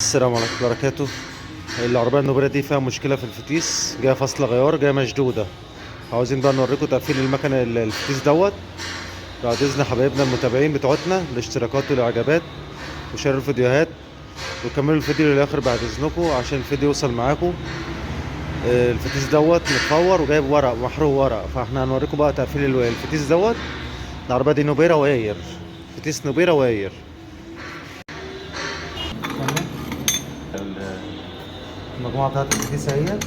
السلام عليكم ورحمة الله وبركاته. العربية النوبرة دي فيها مشكلة في الفتيس، جاية فاصلة غيار، جاية مشدودة. عاوزين بقى نوريكم تقفيل المكنة الفتيس دوت. بعد إذن حبايبنا المتابعين بتوعتنا، الاشتراكات والإعجابات وشير الفيديوهات، وكملوا الفيديو للآخر بعد إذنكم عشان الفيديو يوصل معاكم. الفتيس دوت متفور وجايب ورق محروق ورق، فاحنا هنوريكم بقى تقفيل الفتيس دوت. العربية دي نوبيرا واير، فتيس نوبيرا واير. المجموعة بتاعت الفتيس اهي.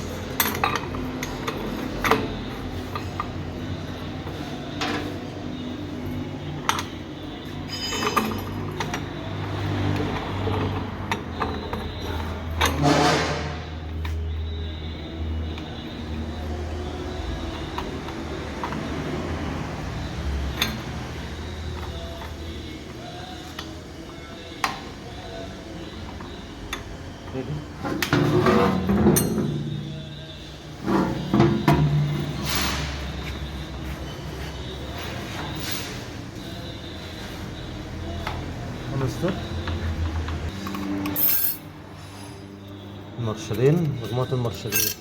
المرشدين، مجموعة المرشدين.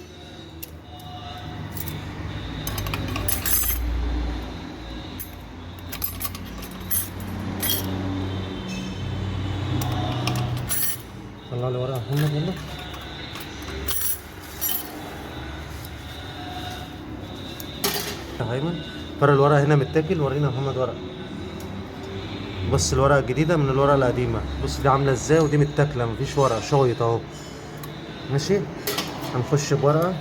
طلع لي ورقة محمد يلا. يا هيمن فرق الورقة هنا متاكل، ورينا يا محمد ورقة. بص الورقة الجديدة من الورقة القديمة، بص دي عاملة ازاي، ودي متاكلة مفيش ورقة، شويط اهو. ماشي، هنخش بورقة.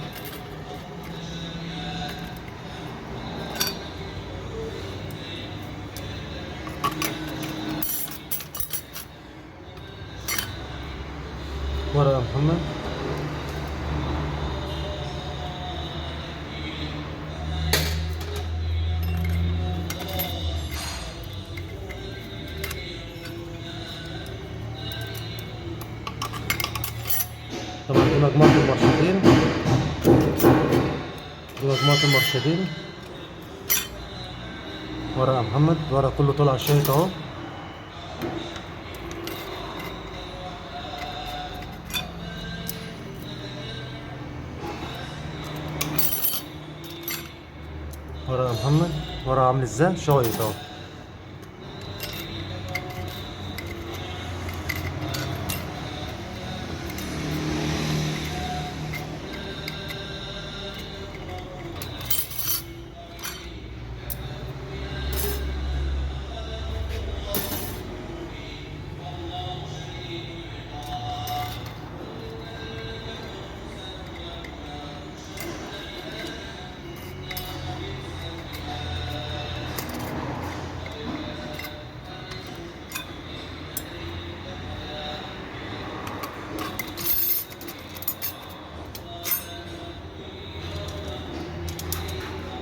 ورقة يا محمد. طبعا دي مجموعة المرشدين، دي مجموعة المرشدين. ورقة يا محمد، ورقة كله طلع شايط اهو. ورقة يا محمد، ورقة عامل ازاي، شايط اهو.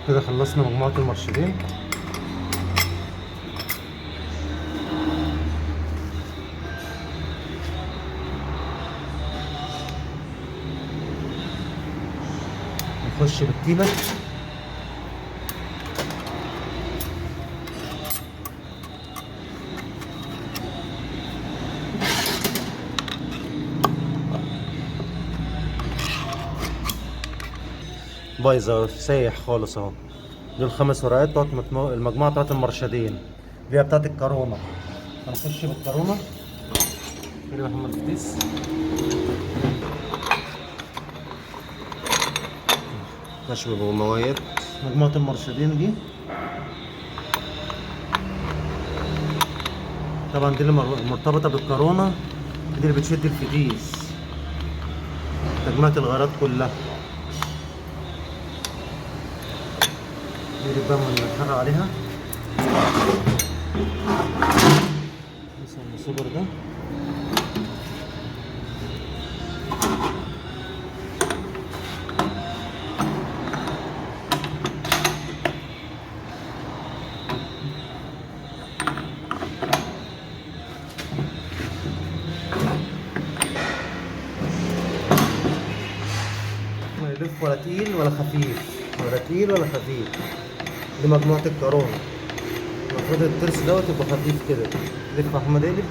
كده خلصنا مجموعة المرشدين. نخش بالتيلة. بايظة سايح خالص اهو. دول 5 ورقات بتوع المجموعة بتاعت المرشدين اللي هي بتاعت الكورونا. هنخش بالكورونا كده يا محمد فتيس. كشف بموايد مجموعة المرشدين دي. طبعا دي اللي مرتبطة بالكورونا، دي اللي بتشد الفتيس، تجميعة الغيارات كلها. دي بقى نتحرك عليها. مثلا السوبر ده ما يلف ولا تقيل ولا خفيف، ولا تقيل ولا خفيف. دي مجموعة الكورونا، المفروض الترس دوت يبقى خفيف كده. لف يا محمد، اقلب.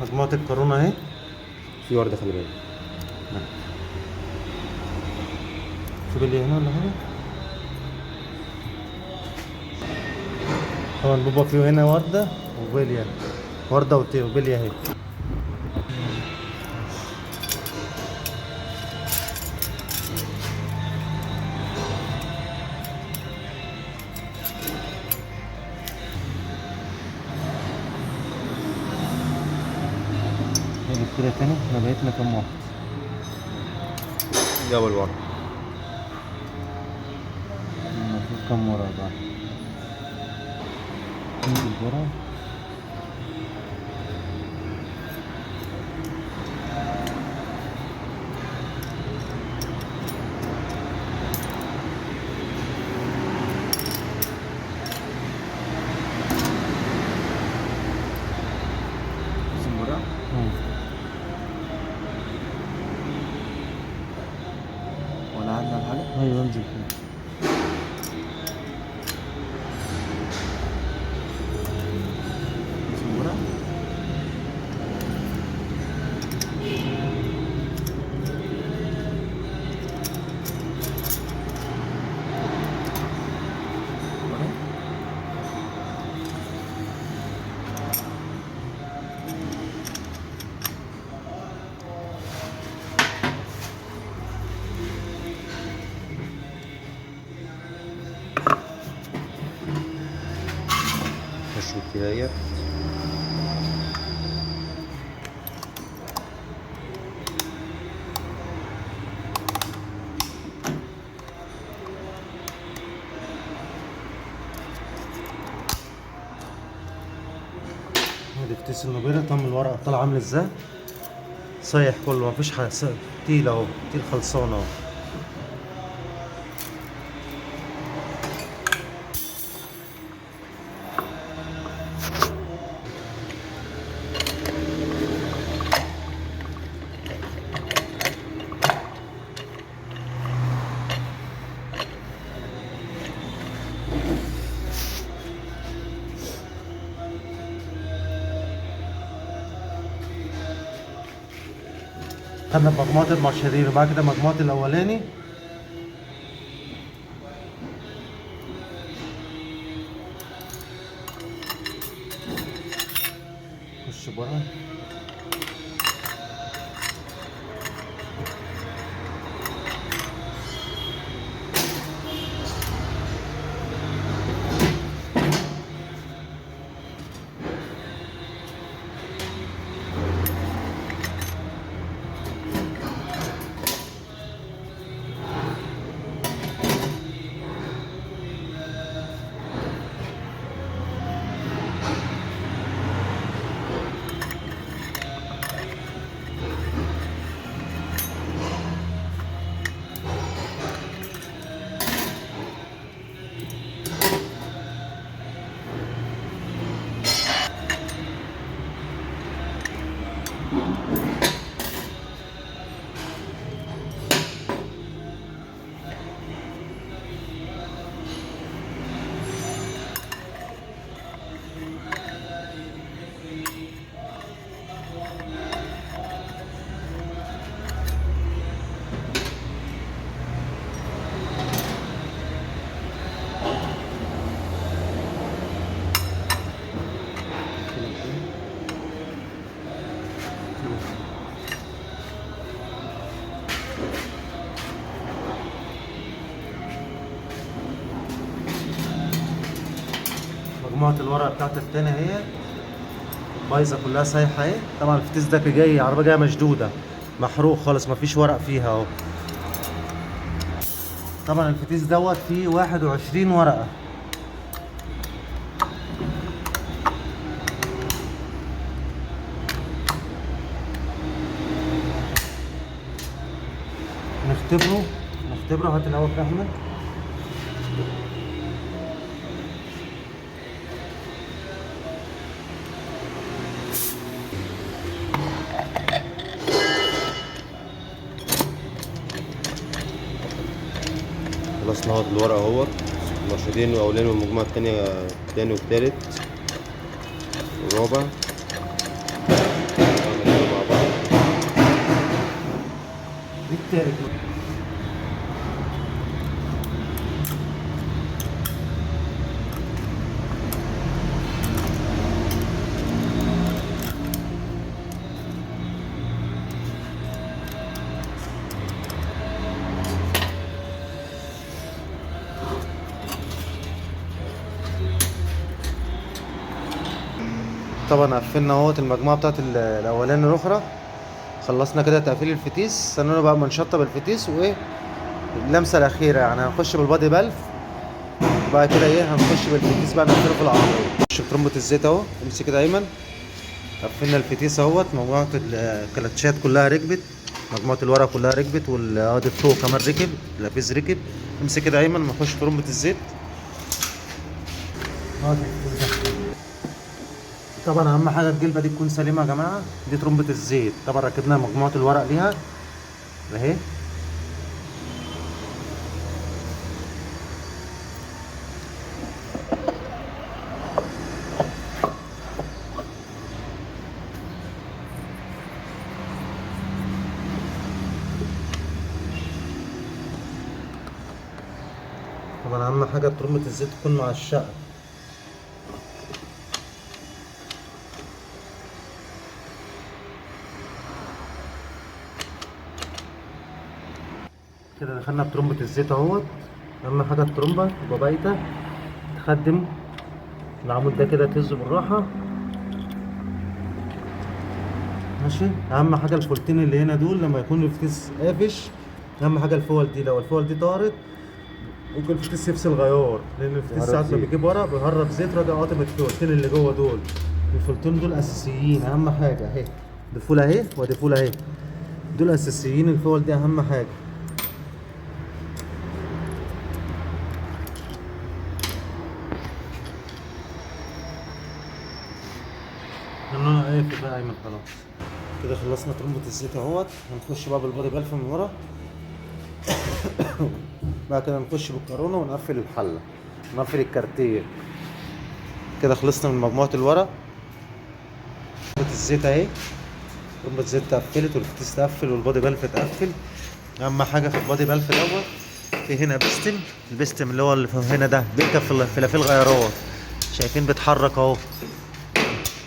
مجموعة الكورونا اهي. في وردة خلي بالك. في بلي هنا ولا حاجة؟ طبعا بابا فيه هنا وردة وبلية. وردة وبلية اهي. نجيب كده تاني. احنا بقيتنا كام واحد؟ جابوا الورق. المفروض كام ورقة بقى؟ نجيب ورقة. الورق ولا عندنا الحاجة؟ ايوه انزل كده. الورق خش الكراية. ادي فتيس النبيلة. طعم الورقة طالع عامل ازاي؟ صايح كله، مفيش حاجة. تقيل اهو، تقيل خلصان اهو. خدنا مجموعة المارشالين وبعد كده مجموعة الأولاني. خش برا. مجموعة الورقة بتاعت التاني اهي بايظة كلها سايحة اهي. طبعا الفتيس ده جاي عربية جاية مشدودة، محروق خالص، مفيش ورق فيها اهو. طبعا الفتيس دوت فيه 21 ورقة. نختبره. هات الأول كده أحمد. خلصنا اهوت الورق اهوت. المرشدين والاولاني والمجموعة التانية، التاني والتالت والرابع. التالت. طبعا قفلنا اهوت المجموعه بتاعت الاولاني الاخرى. خلصنا كده تقفيل الفتيس، استنونا بقى اما نشطب الفتيس وايه اللمسه الاخيره، يعني هنخش بالبادي بالف وبعد كده ايه هنخش بالفتيس بقى نقفله في العربيه. نخش بترمبه الزيت اهو، امسك كده ايمن. قفلنا الفتيس اهوت، مجموعه الكلاتشات كلها ركبت، مجموعه الورق كلها ركبت، والقاضي فوق كمان ركب، الابيز ركب. امسك كده ايمن ما نخش ترمبه الزيت. طبعا اهم حاجه الجلبه دي تكون سليمه يا جماعه، دي ترمبه الزيت. طبعا ركبنا مجموعه الورق ليها اهي. طبعا اهم حاجه ترمبه الزيت تكون مع الشقه. كده دخلنا بترمبة الزيت اهوت. اهم حاجة الترمبة تبقى بايتة تخدم العمود ده كده، تهزه بالراحة ماشي. اهم حاجة الفولتين اللي هنا دول لما يكون الفتيس قافش، اهم حاجة الفول دي، لو الفول دي طارت ممكن الفتيس يفصل غيار، لان الفتيس ساعات ما بيجيب ورق بيهرب زيت راجع قاطم الفولتين اللي جوه دول. الفولتين دول اساسيين، اهم حاجة اهي، دي فول اهي ودي فول اهي، دول اساسيين. الفول دي اهم حاجة. انا قافل بقى ايمن خلاص. كده خلصنا ترمبة الزيت اهوت، هنخش بقى بالبادي بالف من ورا. بعد كده نخش بالكورونا ونقفل الحلة، نقفل الكارتير. كده خلصنا من مجموعة الورا. ترمبة الزيت اهي، ترمبة الزيت اتقفلت والفتيس اتقفل والبادي بالف اتقفل. اهم حاجة في البادي بالف دوت في هنا بستم، البستم اللي هو اللي هنا ده بيركب في فلافل غيارات، شايفين بيتحرك اهو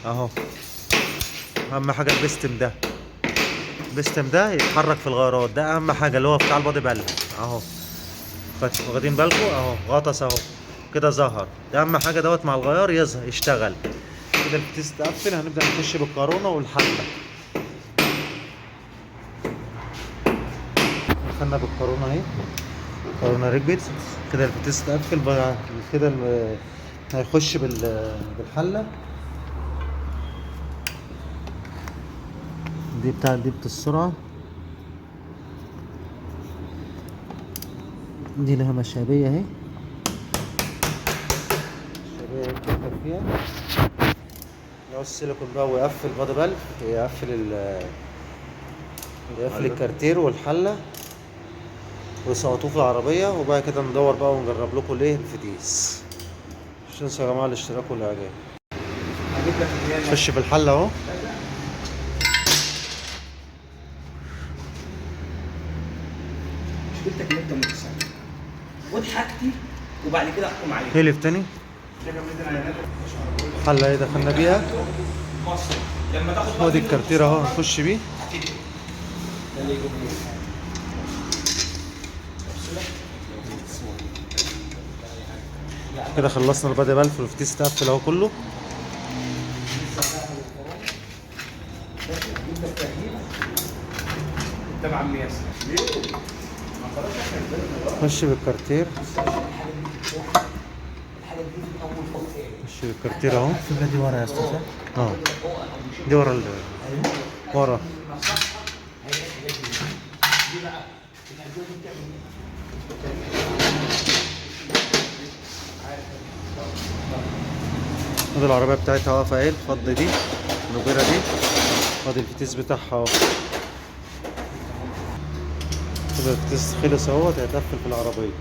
اهو. اهم حاجه البستم ده، البستم ده يتحرك في الغيارات، ده اهم حاجه اللي هو بتاع البادي بالف اهو. واخدين بالكم اهو، غطس اهو كده ظهر، ده اهم حاجه دوت مع الغيار يظهر يشتغل. كده الفتيس تقفل، هنبدا نخش بالكورونا والحله. دخلنا بالكورونا اهي، الكورونا ركبت. كده الفتيس تقفل بقى كده هيخش بالحله دي بتاع السرعة دي، لها مشابية اهي، مشابية بتركب فيها. لو السيليكون بقى ويقفل بادي بالف، يقفل الكارتير والحلة ويسقطوه في العربية. وبعد كده ندور بقى ونجرب لكم ليه الفتيس. مش تنسوا يا جماعة الاشتراك والاعجاب. خش بالحلة اهو. مشكلتك ان انت متسامح، خد حاجتي وبعد كده احكم عليك. هيلف تاني حلة ايه دخلنا بيها. لما تاخد هو دي الكارتير اهو نخش بيه. كده خلصنا البادي بالف والفتيس تقفل اهو كله. تبع الناس خش بالكارتير، خش بالكارتير اهو. دي ورا يا استاذ. اه دي ورا ورا. ادي العربية بتاعتها واقفة اهي، الفضة دي النجيرة دي، ادي الفتيس بتاعها اهو. كده الفتيس خلص اهوت، هيتقفل في العربية.